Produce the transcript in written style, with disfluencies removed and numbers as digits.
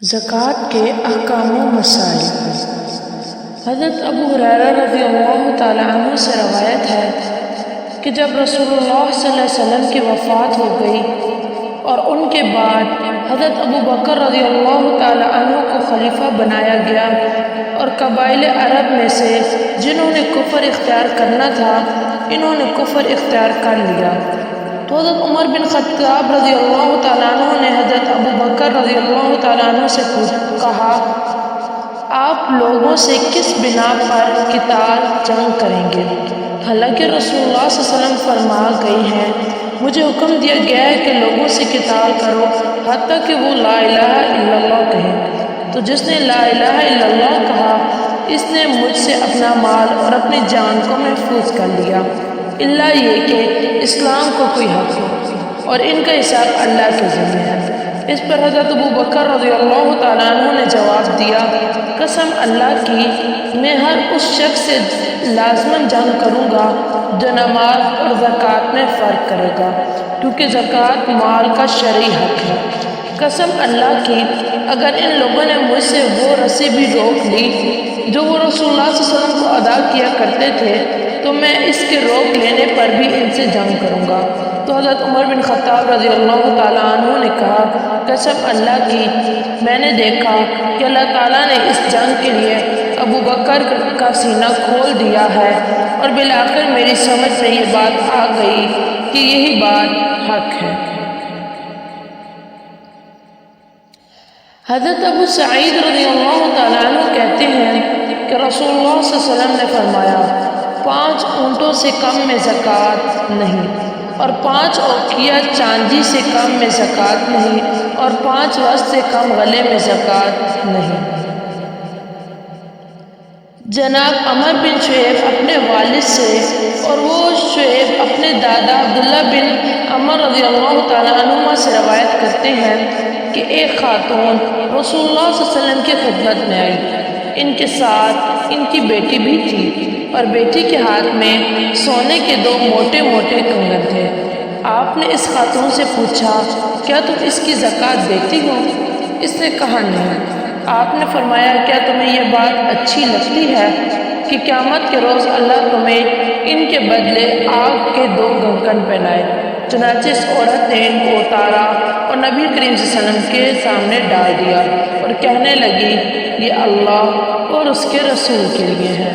زکوٰۃ کے احکام و مسائل۔ حضرت ابو ہریرہ رضی اللہ تعالیٰ عنہ سے روایت ہے کہ جب رسول اللہ صلی اللہ علیہ وسلم کی وفات ہو گئی اور ان کے بعد حضرت ابو بکر رضی اللہ تعالیٰ عنہ کو خلیفہ بنایا گیا اور قبائل عرب میں سے جنہوں نے کفر اختیار کرنا تھا انہوں نے کفر اختیار کر لیا، تو حضرت عمر بن خطاب رضی اللہ تعالیٰ عنہ نے حضرت ابو بکر رضی اللہ تعالیٰ عنہ سے کہا، آپ لوگوں سے کس بنا پر قتال جنگ کریں گے؟ حالانکہ رسول اللہ صلی اللہ علیہ وسلم فرما گئے ہیں، مجھے حکم دیا گیا ہے کہ لوگوں سے قتال کرو حتیٰ کہ وہ لا الہ الا اللہ کہیں۔ تو جس نے لا الہ الا اللہ کہا اس نے مجھ سے اپنا مال اور اپنی جان کو محفوظ کر لیا، اللہ یہ کہ اسلام کو کوئی حق ہو اور ان کا حساب اللہ کے ذمہ ہے۔ اس پر حضرت ابو بکر رضی اللہ تعالیٰ عنہ نے جواب دیا، قسم اللہ کی میں ہر اس شخص سے لازماً جنگ کروں گا جو نماز اور زکوٰۃ میں فرق کرے گا، کیونکہ زکوٰۃ مال کا شرعی حق ہے۔ قسم اللہ کی اگر ان لوگوں نے مجھ سے وہ رسی بھی روک لی جو وہ رسول اللہ صلی اللہ علیہ وسلم کو ادا کیا کرتے تھے تو میں اس کے روک لینے پر بھی ان سے جنگ کروں گا۔ تو حضرت عمر بن خطاب رضی اللہ تعالیٰ عنہ نے کہا، قسم اللہ کی میں نے دیکھا کہ اللہ تعالیٰ نے اس جنگ کے لیے ابو بکر کا سینہ کھول دیا ہے، اور بالآخر میری سمجھ میں یہ بات آ گئی کہ یہی بات حق ہے۔ حضرت ابو سعید رضی اللہ تعالیٰ عنہ کہتے ہیں کہ رسول اللہ صلی اللہ علیہ وسلم نے فرمایا، 5 اونٹوں سے کم میں زکوٰۃ نہیں، اور 5 اوقیہ چاندی سے کم میں زکوٰۃ نہیں، اور 5 وسق سے کم غلے میں زکوٰۃ نہیں۔ جناب عمر بن شعیب اپنے والد سے اور وہ شعیب اپنے دادا عبداللہ بن عمر رضی اللہ تعالیٰ عنہما سے روایت کرتے ہیں کہ ایک خاتون رسول اللہ صلی اللہ علیہ وسلم کی خدمت میں آئی، ان کے ساتھ ان کی بیٹی بھی تھی، اور بیٹی کے ہاتھ میں سونے کے 2 موٹے موٹے کنگن تھے۔ آپ نے اس خاتون سے پوچھا، کیا تم اس کی زکوٰۃ دیتی ہو؟ اس نے کہا نہیں۔ آپ نے فرمایا، کیا تمہیں یہ بات اچھی لگتی ہے کہ قیامت کے روز اللہ تمہیں ان کے بدلے آگ کے 2 گھنگن پہنائے؟ چنانچہ اس عورت نے ان کو اتارا اور نبی کریم صلی اللہ علیہ وسلم کے سامنے ڈال دیا اور کہنے لگی، یہ اللہ اور اس کے رسول کے لیے ہے۔